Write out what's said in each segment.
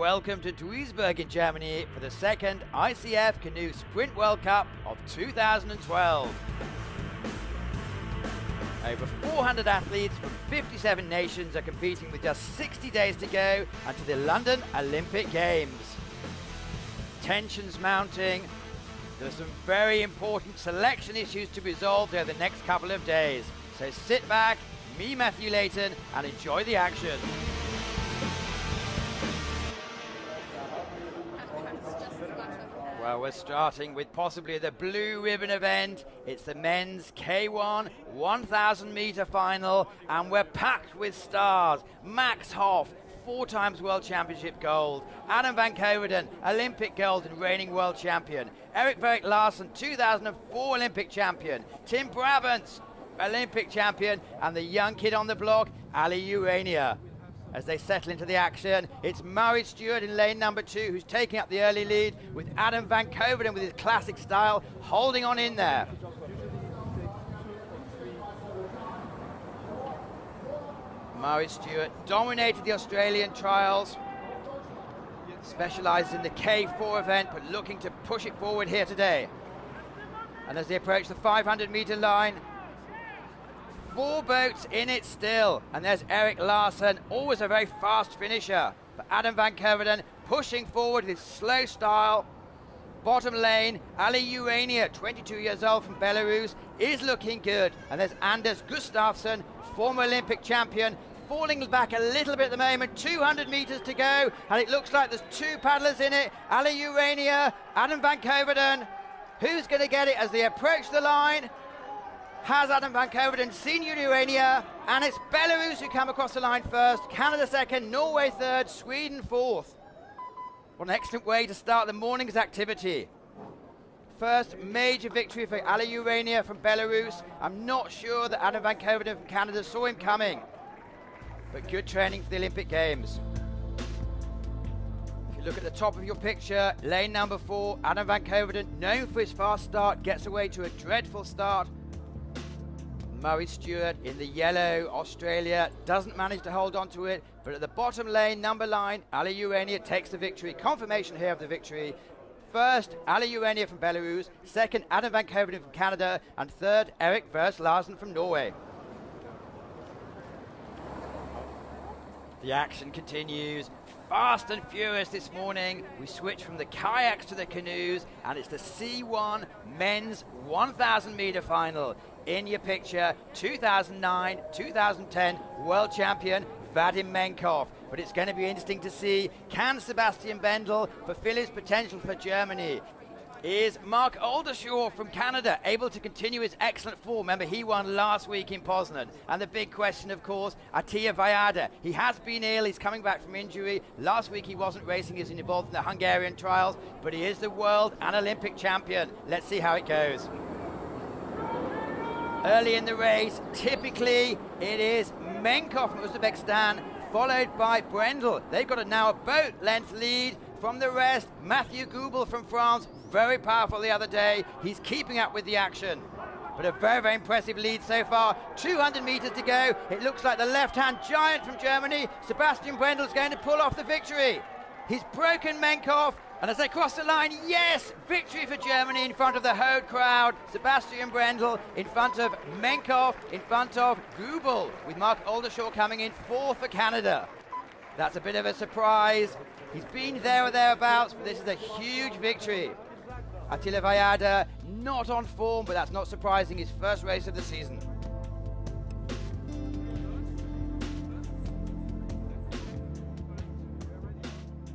welcome to Duisburg in Germany for the second ICF Canoe Sprint World Cup of 2012. Over 400 athletes from 57 nations are competing with just 60 days to go until the London Olympic Games. Tensions mounting. There are some very important selection issues to be resolved over the next couple of days. So sit back, me Matthew Layton, and enjoy the action. Well, we're starting with possibly the blue ribbon event. It's the men's K1 1,000 meter final, and we're packed with stars. Max Hoff, 4 times World Championship gold. Adam van Coverdon, Olympic gold and reigning world champion. Erik Larsen, 2004 Olympic champion. Tim Brabants, Olympic champion. And the young kid on the block, Ali Urania. As they settle into the action, it's Murray Stewart in lane number 2 who's taking up the early lead, with Adam van Coverdon with his classic style holding on in there. Murray Stewart dominated the Australian trials, specialises in the K4 event, but looking to push it forward here today. And as they approach the 500 meter line, 4 boats in it still, and there's Erik Larsen, always a very fast finisher. But Adam van Coverdon pushing forward with his slow style. Bottom lane, Ali Urania, 22 years old from Belarus, is looking good. And there's Anders Gustafsson, former Olympic champion, falling back a little bit at the moment. 200 meters to go, and it looks like there's 2 paddlers in it. Ali Urania, Adam van Coverdon. Who's going to get it as they approach the line? Has Adam van Coverdon seen Urania? And it's Belarus who come across the line first, Canada second, Norway third, Sweden fourth. What an excellent way to start the morning's activity. First major victory for Ali Urania from Belarus. I'm not sure that Adam van Coverdon from Canada saw him coming, but good training for the Olympic Games. If you look at the top of your picture, lane number 4, Adam van Coverdon, known for his fast start, gets away to a dreadful start. Murray Stewart in the yellow, Australia, doesn't manage to hold on to it, but at the bottom lane, number 9, Ali Urania takes the victory. Confirmation here of the victory. First, Ali Urania from Belarus. Second, Adam van Coverdon from Canada. And third, Erik Larsen from Norway. The action continues. Fast and furious this morning. We switch from the kayaks to the canoes, and it's the C1 men's 1,000 meter final. In your picture, 2009, 2010 world champion Vadim Menkov. But it's going to be interesting to see, can Sebastian Bendel fulfill his potential for Germany? Is Mark Oldershaw from Canada able to continue his excellent form? Remember, he won last week in Poznan. And the big question, of course, Attila Vajada. He has been ill, he's coming back from injury. Last week he wasn't racing, he was involved in the Hungarian trials, but he is the world and Olympic champion. Let's see how it goes. Early in the race, typically it is Menkov from Uzbekistan, followed by Brendel. They've got now a boat length lead from the rest. Mathieu Goubel from France, very powerful the other day. He's keeping up with the action. But a very, very impressive lead so far. 200 meters to go. It looks like the left-hand giant from Germany, Sebastian Brendel, is going to pull off the victory. He's broken Menkov. And as they cross the line, yes, victory for Germany in front of the Hode crowd. Sebastian Brendel in front of Menkov, in front of Goubel, with Mark Oldershaw coming in 4th for Canada. That's a bit of a surprise. He's been there or thereabouts, but this is a huge victory. Attila Vajada, not on form, but that's not surprising, his first race of the season.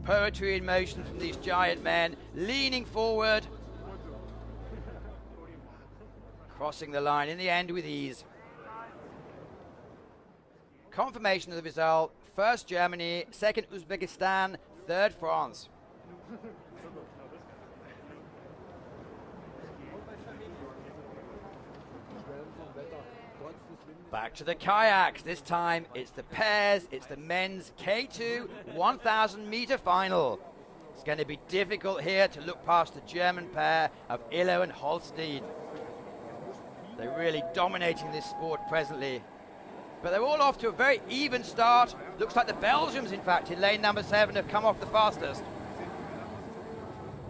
Poetry in motion from these giant men, leaning forward, crossing the line in the end with ease. Confirmation of the result: first Germany, second Uzbekistan, third France. Back to the kayaks. This time it's the pairs. It's the men's K2 1,000 meter final. It's going to be difficult here to look past the German pair of Illo and Holstein. They're really dominating this sport presently. But they're all off to a very even start. Looks like the Belgians, in fact, in lane number 7 have come off the fastest.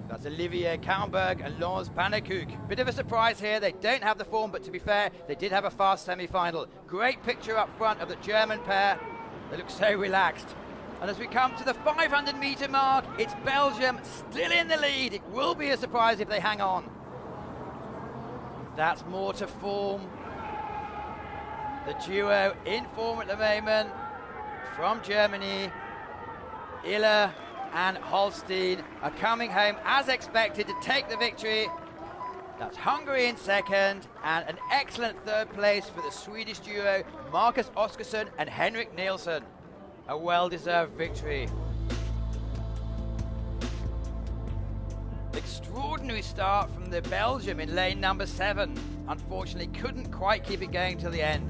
That's Olivier Kaunberg and Lance Pannekoek. Bit of a surprise here. They don't have the form, but to be fair, they did have a fast semi-final. Great picture up front of the German pair. They look so relaxed. And as we come to the 500-meter mark, it's Belgium still in the lead. It will be a surprise if they hang on. That's more to form. The duo in form at the moment from Germany, Iller and Holstein, are coming home as expected to take the victory. That's Hungary in second, and an excellent third place for the Swedish duo Marcus Oskarsson and Henrik Nielsen. A well-deserved victory. Extraordinary start from the Belgium in lane number 7. Unfortunately, couldn't quite keep it going till the end.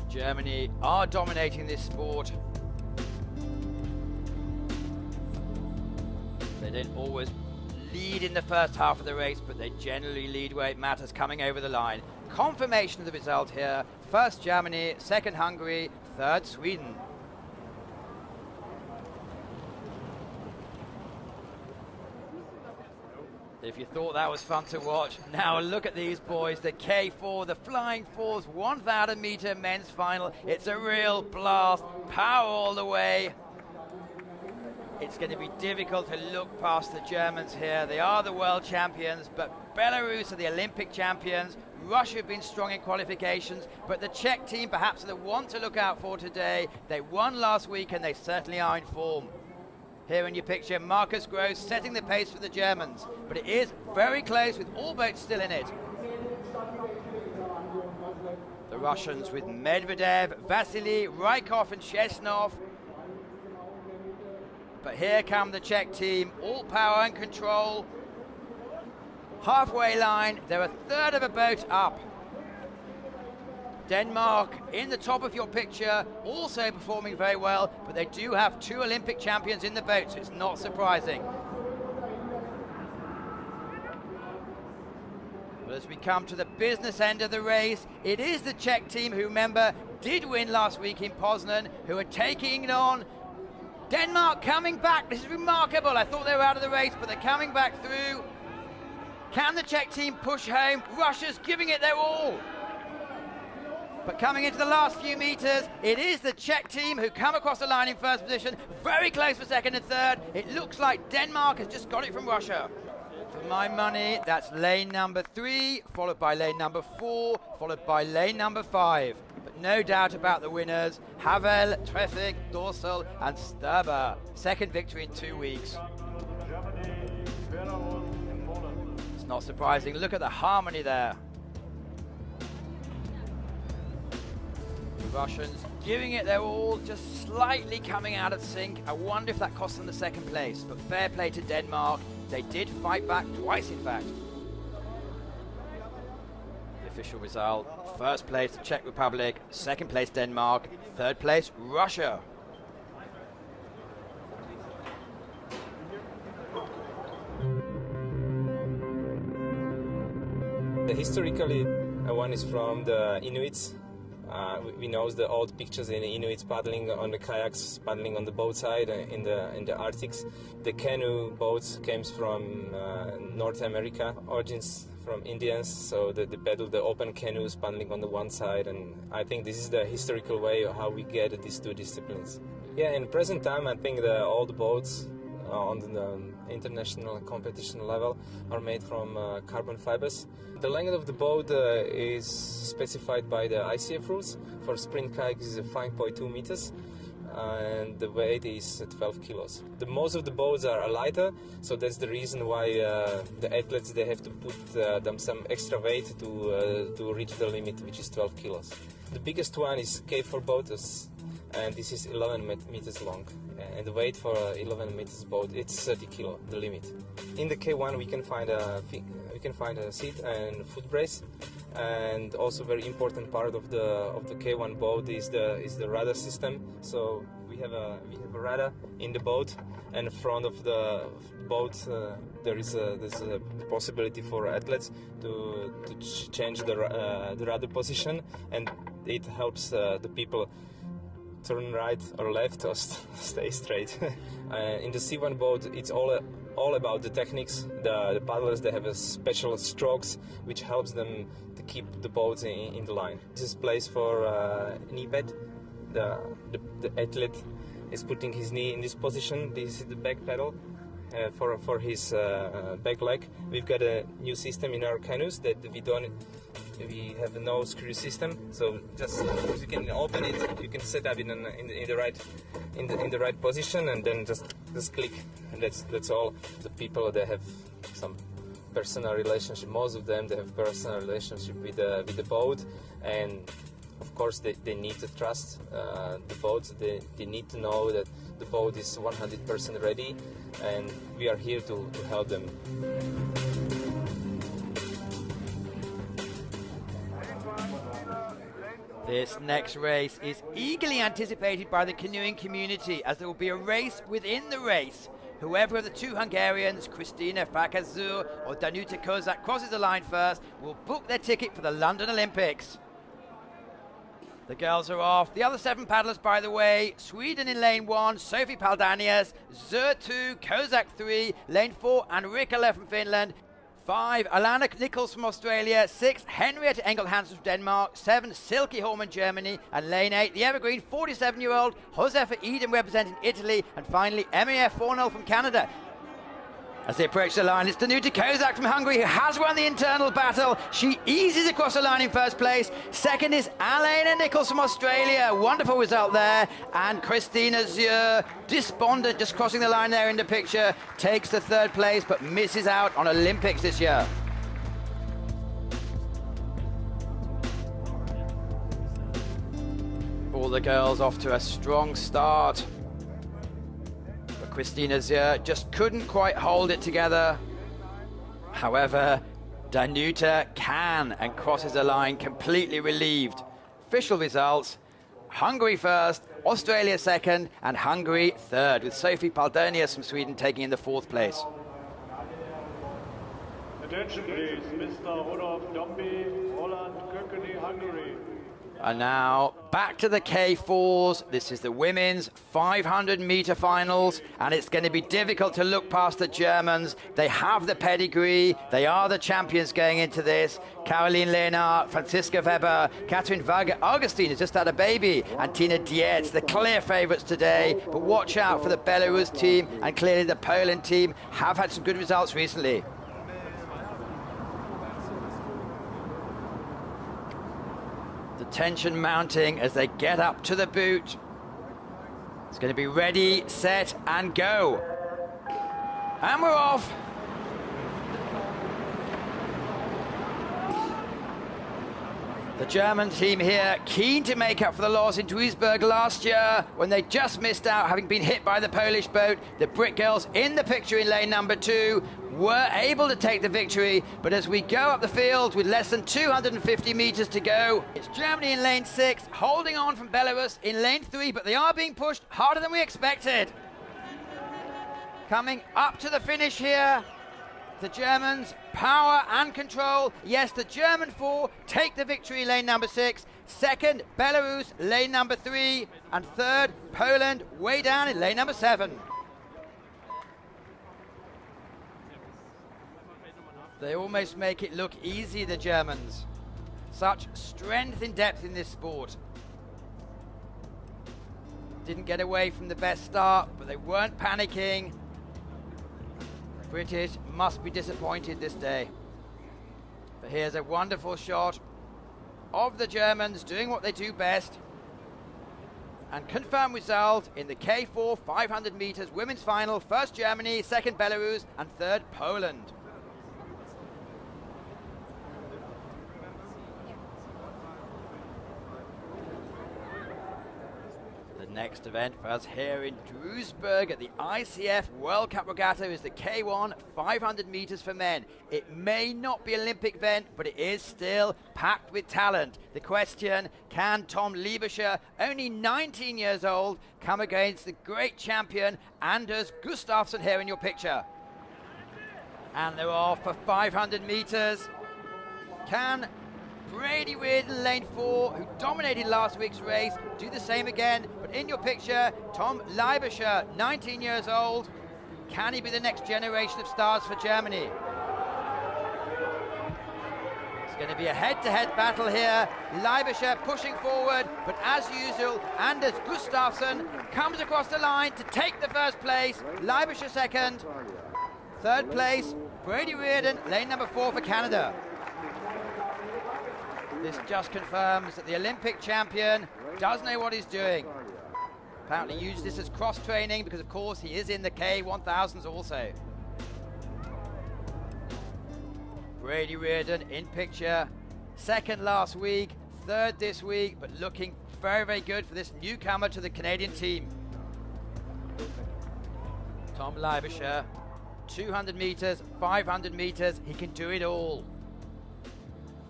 Germany are dominating this sport. They don't always lead in the first half of the race, but they generally lead where it matters coming over the line. Confirmation of the result here. First Germany, second Hungary, third Sweden. If you thought that was fun to watch, now look at these boys, the K4, the Flying Fours 1,000 meter men's final. It's a real blast, power all the way. It's going to be difficult to look past the Germans here. They are the world champions, but Belarus are the Olympic champions. Russia have been strong in qualifications, but the Czech team perhaps are the one to look out for today. They won last week and they certainly are in form. Here in your picture, Marcus Gross setting the pace for the Germans, but it is very close with all boats still in it. The Russians with Medvedev, Vasily, Rykov and Chesnov. But here come the Czech team, all power and control. Halfway line, they're a third of a boat up. Denmark in the top of your picture, also performing very well, but they do have 2 Olympic champions in the boat, so it's not surprising. But as we come to the business end of the race, it is the Czech team who, remember, did win last week in Poznan, who are taking it on. Denmark coming back, this is remarkable. I thought they were out of the race, but they're coming back through. Can the Czech team push home? Russia's giving it their all. But coming into the last few meters, it is the Czech team who come across the line in first position, very close for second and third. It looks like Denmark has just got it from Russia. For my money, that's lane number 3, followed by lane number 4, followed by lane number 5. But no doubt about the winners, Havel, Treffick, Dorsal and Sturber. Second victory in 2 weeks. It's not surprising, look at the harmony there. Russians giving it their all, just slightly coming out of sync. I wonder if that cost them the second place, but fair play to Denmark. They did fight back twice, in fact. The official result, first place the Czech Republic, second place Denmark, third place Russia. Historically, one is from the Inuits. We know the old pictures in the Inuits paddling on the kayaks, paddling on the boat side in the Arctics. The canoe boats came from North America, origins from Indians, so they paddle the open canoes, paddling on the one side, and I think this is the historical way of how we get these 2 disciplines. Yeah, in present time, I think the old boats on the international competition level are made from carbon fibers. The length of the boat is specified by the ICF rules. For sprint kayak is 5.2 meters and the weight is 12 kilos. Most of the boats are lighter, so that's the reason why the athletes, they have to put them some extra weight to reach the limit, which is 12 kilos. The biggest one is K4 boat, and this is 11 meters long. And the weight for 11 meters boat, it's 30 kilo, the limit. In the K1 we can find a seat and foot brace, and also very important part of the K1 boat is the radar system. So we have a radar in the boat, and in front of the boat there's a possibility for athletes to change the radar position, and it helps the people turn right or left or stay straight. In the C1 boat, it's all about the techniques. The paddlers, they have a special strokes which helps them to keep the boat in the line. This is place for knee pad. The athlete is putting his knee in this position. This is the back pedal for his back leg. We've got a new system in our canoes that we have no screw system, so just you can open it, you can set up in the right position, and then just click, and that's all. The people, they have some personal relationship. Most of them, they have personal relationship with the boat, and of course they need to trust the boat. They need to know that the boat is 100% ready, and we are here to help them. This next race is eagerly anticipated by the canoeing community, as there will be a race within the race. Whoever of the two Hungarians, Kristina Fakazur or Danuta Kozak, crosses the line first will book their ticket for the London Olympics. The girls are off. The other 7 paddlers, by the way: Sweden in lane 1, Sophie Paldanius; Zur 2, Kozak 3, lane 4, Enrika from Finland; 5, Alana Nichols from Australia; 6, Henriette Engel Hansen from Denmark; 7, Silke Horman, Germany; and lane 8, the evergreen 47-year-old Josefa Eden representing Italy; and finally Emilie Fornell from Canada. As they approach the line, it's Danuta Kozak from Hungary, who has won the internal battle. She eases across the line in first place. Second is Alana Nichols from Australia. Wonderful result there. And Kristina Zur, despondent, just crossing the line there in the picture, takes the 3rd place, but misses out on Olympics this year. All the girls off to a strong start. Kristina Zur just couldn't quite hold it together. However, Danuta can, and crosses the line completely relieved. Official results: Hungary first, Australia second, and Hungary third, with Sophie Paldanius from Sweden taking in the 4th place. Attention please, Mr. Rudolf Domby, Holland, Kökeni, Hungary. And now back to the K4s. This is the women's 500-meter finals, and it's going to be difficult to look past the Germans. They have the pedigree. They are the champions going into this. Caroline Lehnart, Franziska Weber, Katrin Varga, Augustine has just had a baby, and Tina Dietz, the clear favourites today. But watch out for the Belarus team, and clearly the Poland team have had some good results recently. The tension mounting as they get up to the boot. It's going to be ready, set, and go. And we're off. The German team here, keen to make up for the loss in Duisburg last year when they just missed out, having been hit by the Polish boat. The Brit girls in the picture in lane number 2 were able to take the victory, but as we go up the field with less than 250 meters to go, it's Germany in lane 6, holding on from Belarus in lane 3, but they are being pushed harder than we expected. Coming up to the finish here, the Germans, power and control. Yes, the German 4 take the victory, lane number 6. Second, Belarus, lane number 3. And third, Poland, way down in lane number 7. They almost make it look easy, the Germans. Such strength in depth in this sport. Didn't get away from the best start, but they weren't panicking. British must be disappointed this day. But here's a wonderful shot of the Germans doing what they do best. And confirmed result in the K4 500 meters women's final. First Germany, second Belarus, and third Poland. The Next event for us here in Duisburg at the ICF World Cup Regatta is the K1 500 meters for men. It may not be an Olympic event, but it is still packed with talent. The question, can Tom Liebescher, only 19 years old, come against the great champion Anders Gustafsson here in your picture? And they're off for 500 meters. Can Brady Reardon, lane 4, who dominated last week's race, do the same again? But in your picture, Tom Liebescher, 19 years old. Can he be the next generation of stars for Germany? It's going to be a head-to-head battle here. Liebescher pushing forward, but as usual, Anders Gustafsson comes across the line to take the first place. Liebescher second. Third place, Brady Reardon, lane number 4 for Canada. This just confirms that the Olympic champion does know what he's doing. Apparently used this as cross-training because, of course, he is in the K1000s also. Brady Reardon in picture. Second last week, third this week, but looking very, very good for this newcomer to the Canadian team. Tom Liebescher, 200 meters, 500 meters, he can do it all.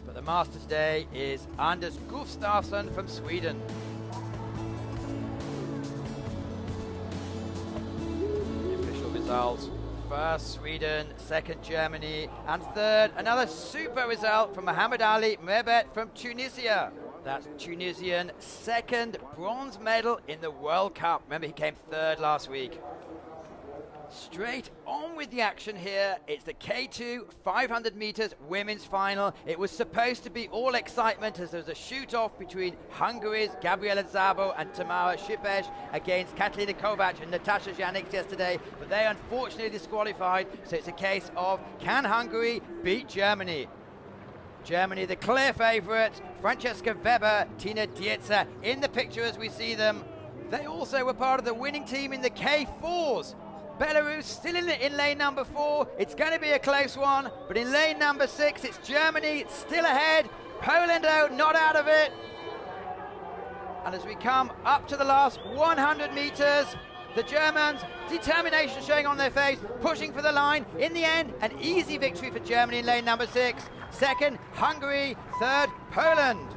But the master today is Anders Gustafsson from Sweden. The official results: first Sweden, second Germany, and third another super result from Mohamed Ali Mehbet from Tunisia. That's Tunisian second bronze medal in the World Cup. Remember, he came third last week. Straight on with the action here. It's the K2 500 meters women's final. It was supposed to be all excitement as there was a shoot-off between Hungary's Gabriela Szabo and Tamara Sipes against Katalina Kovacs and Natasha Janics yesterday, but they unfortunately disqualified, so it's a case of, can Hungary beat Germany? Germany, the clear favourites. Francesca Weber, Tina Dietzer in the picture as we see them. They also were part of the winning team in the K4s. Belarus still in lane number 4. It's going to be a close one, but in lane number 6, it's Germany still ahead. Poland, though, not out of it. And as we come up to the last 100 meters, the Germans, determination showing on their face, pushing for the line. In the end, an easy victory for Germany in lane number 6. Second, Hungary. Third, Poland.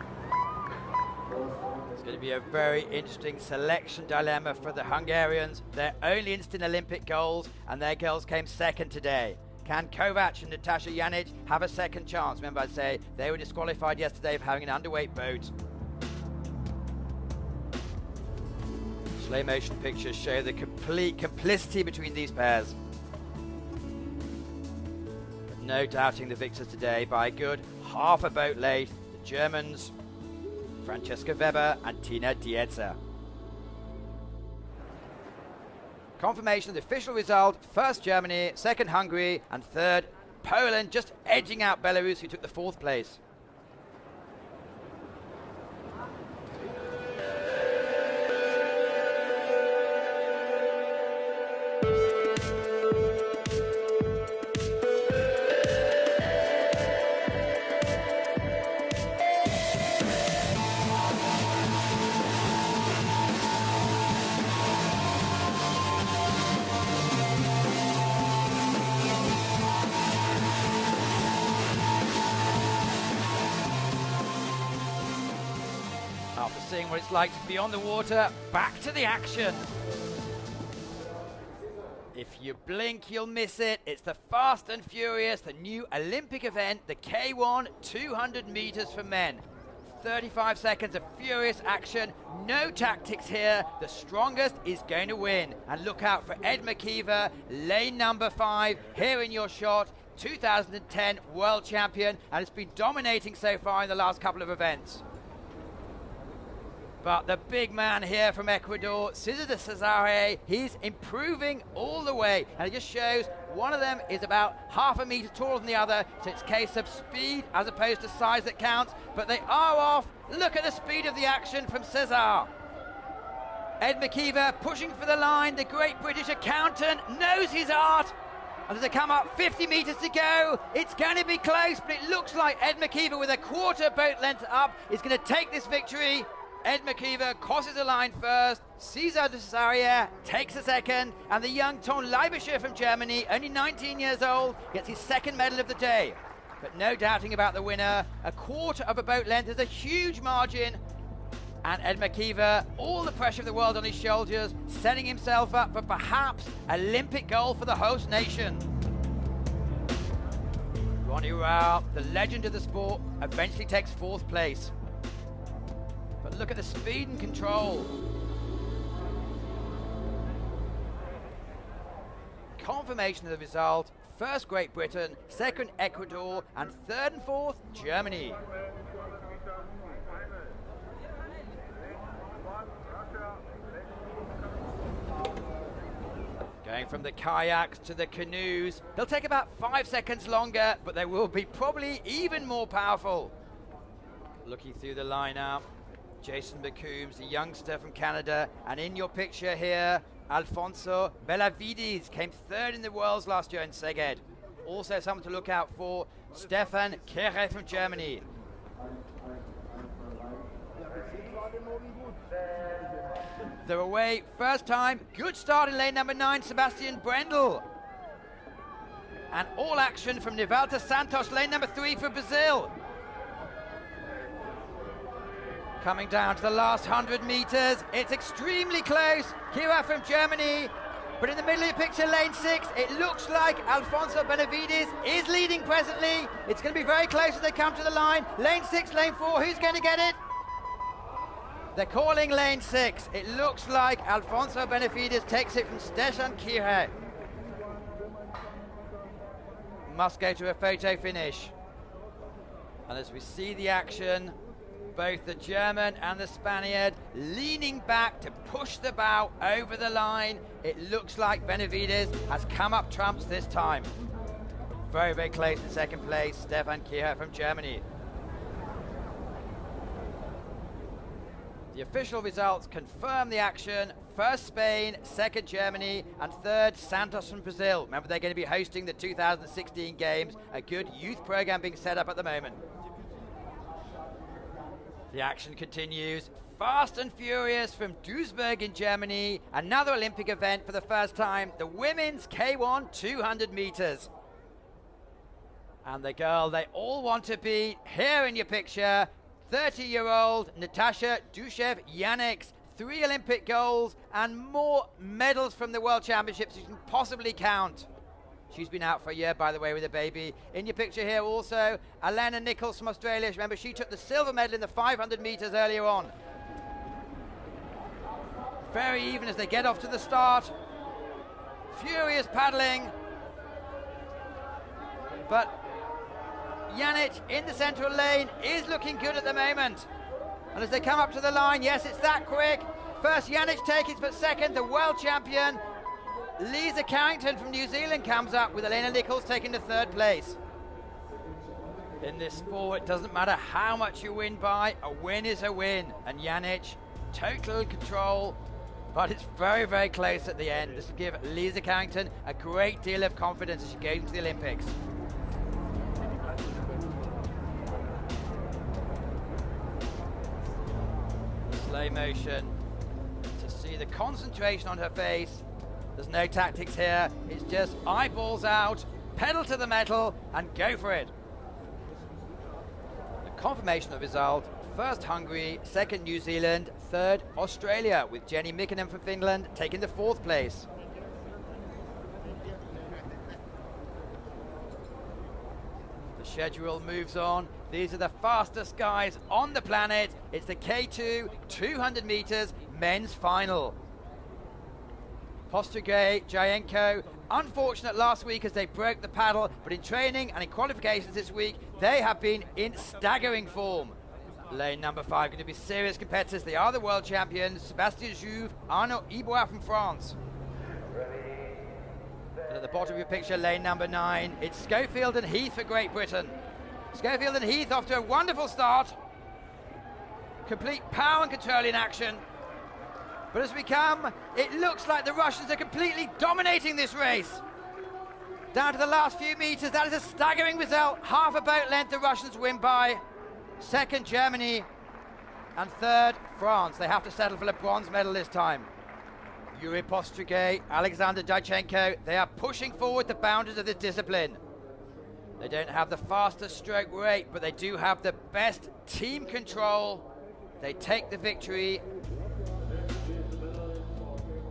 It's going to be a very interesting selection dilemma for the Hungarians. Their only instant Olympic goals, and their girls came second today. Can Kovacs and Natasha Janic have a second chance? Remember, I say they were disqualified yesterday for having an underweight boat. Slow motion pictures show the complete complicity between these pairs. But no doubting the victors today by a good half a boat length. The Germans, Francesca Weber and Tina Dietzer. Confirmation of the official result: first Germany, second Hungary, and third Poland, just edging out Belarus, who took the 4th place. After seeing what it's like to be on the water, back to the action. If you blink, you'll miss it. It's the Fast and Furious, the new Olympic event, the K1 200 meters for men. 35 seconds of furious action, no tactics here. The strongest is going to win. And look out for Ed McKeever, lane number 5, here in your shot. 2010 world champion, and has been dominating so far in the last couple of events. But the big man here from Ecuador, Cesar de Cesare, he's improving all the way. And it just shows one of them is about half a metre taller than the other. So it's a case of speed as opposed to size that counts. But they are off. Look at the speed of the action from Cesar. Ed McKeever pushing for the line. The great British accountant knows his art. And as they come up, 50 metres to go, it's going to be close, but it looks like Ed McKeever with a quarter boat length up is going to take this victory. Ed McKeever crosses the line first, Cesar de Cesaria takes a second, and the young Ton Leibischer from Germany, only 19 years old, gets his second medal of the day. But no doubting about the winner, a quarter of a boat length is a huge margin, and Ed McKeever, all the pressure of the world on his shoulders, setting himself up for perhaps Olympic gold for the host nation. Ronnie Rao, the legend of the sport, eventually takes 4th place. But look at the speed and control. Confirmation of the result: first Great Britain, second Ecuador, and third and fourth Germany. Going from the kayaks to the canoes, they'll take about 5 seconds longer, but they will be probably even more powerful. Looking through the lineup, Jason McCombs, the youngster from Canada, and in your picture here, Alfonso Benavides came 3rd in the Worlds last year in Szeged. Also someone to look out for, Stefan Kehre from Germany. They're away, first time, good start in lane number 9, Sebastian Brendel. And all action from Nivalta Santos, lane number 3 for Brazil. Coming down to the last 100 meters, it's extremely close. Kira from Germany, but in the middle of the picture, lane 6, it looks like Alfonso Benavides is leading presently. It's going to be very close as they come to the line. Lane 6, lane 4, who's going to get it? They're calling lane 6. It looks like Alfonso Benavides takes it from Stefan Kehre. Must go to a photo finish. And as we see the action, both the German and the Spaniard leaning back to push the bow over the line. It looks like Benavides has come up trumps this time. Very, very close in second place, Stefan Kehre from Germany. The official results confirm the action. First Spain, second Germany, and third Santos from Brazil. Remember, they're going to be hosting the 2016 Games, a good youth program being set up at the moment. The action continues. Fast and Furious from Duisburg in Germany. Another Olympic event for the first time, the women's K1 200 meters. And the girl they all want to beat, here in your picture, 30-year-old Natasha Duchev-Yannick's 3 Olympic golds and more medals from the World Championships you can possibly count. She's been out for a year, by the way, with a baby. In your picture here also, Alana Nichols from Australia. Remember, she took the silver medal in the 500 meters earlier on. Very even as they get off to the start. Furious paddling. But Yannick in the central lane is looking good at the moment. And as they come up to the line, yes, it's that quick. First Yannick takes it, but second, the world champion, Lisa Carrington from New Zealand, comes up with Alana Nichols taking the 3rd place. In this sport, it doesn't matter how much you win by, a win is a win. And Yannick, total control, but it's very, very close at the end. This will give Lisa Carrington a great deal of confidence as she goes into the Olympics. Slow motion to see the concentration on her face. There's no tactics here. It's just eyeballs out, pedal to the metal, and go for it. The confirmation of the result: first Hungary, second New Zealand, third Australia, with Jenny Mikkonen from Finland taking the 4th place. The schedule moves on. These are the fastest guys on the planet. It's the K2 200 meters men's final. Postrigay, Jayenko, unfortunate last week as they broke the paddle, but in training and in qualifications this week, they have been in staggering form. Lane number 5 going to be serious competitors. They are the world champions, Sébastien Jouve, Arnaud Ibois from France. And at the bottom of your picture, lane number 9, it's Schofield and Heath for Great Britain. Schofield and Heath off to a wonderful start. Complete power and control in action. But as we come, it looks like the Russians are completely dominating this race. Down to the last few meters, that is a staggering result. Half a boat length the Russians win by. Second Germany, And third, France. They have to settle for the bronze medal this time. Yuri Postrigay, Alexander Duychenko, they are pushing forward the boundaries of this discipline. They don't have the fastest stroke rate, but they do have the best team control. They take the victory.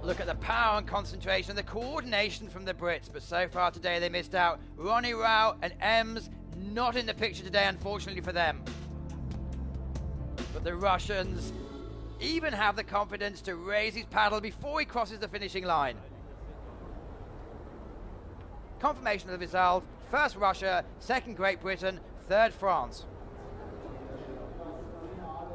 Look at the power and concentration and the coordination from the Brits, but so far today they missed out. Ronnie Rao and Ems not in the picture today, unfortunately for them. But the Russians even have the confidence to raise his paddle before he crosses the finishing line. Confirmation of the result: first Russia, second Great Britain, third France.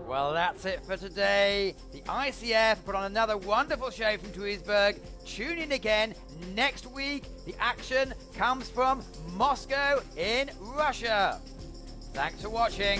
Well, that's it for today. The ICF put on another wonderful show from Duisburg. Tune in again next week. The action comes from Moscow in Russia. Thanks for watching.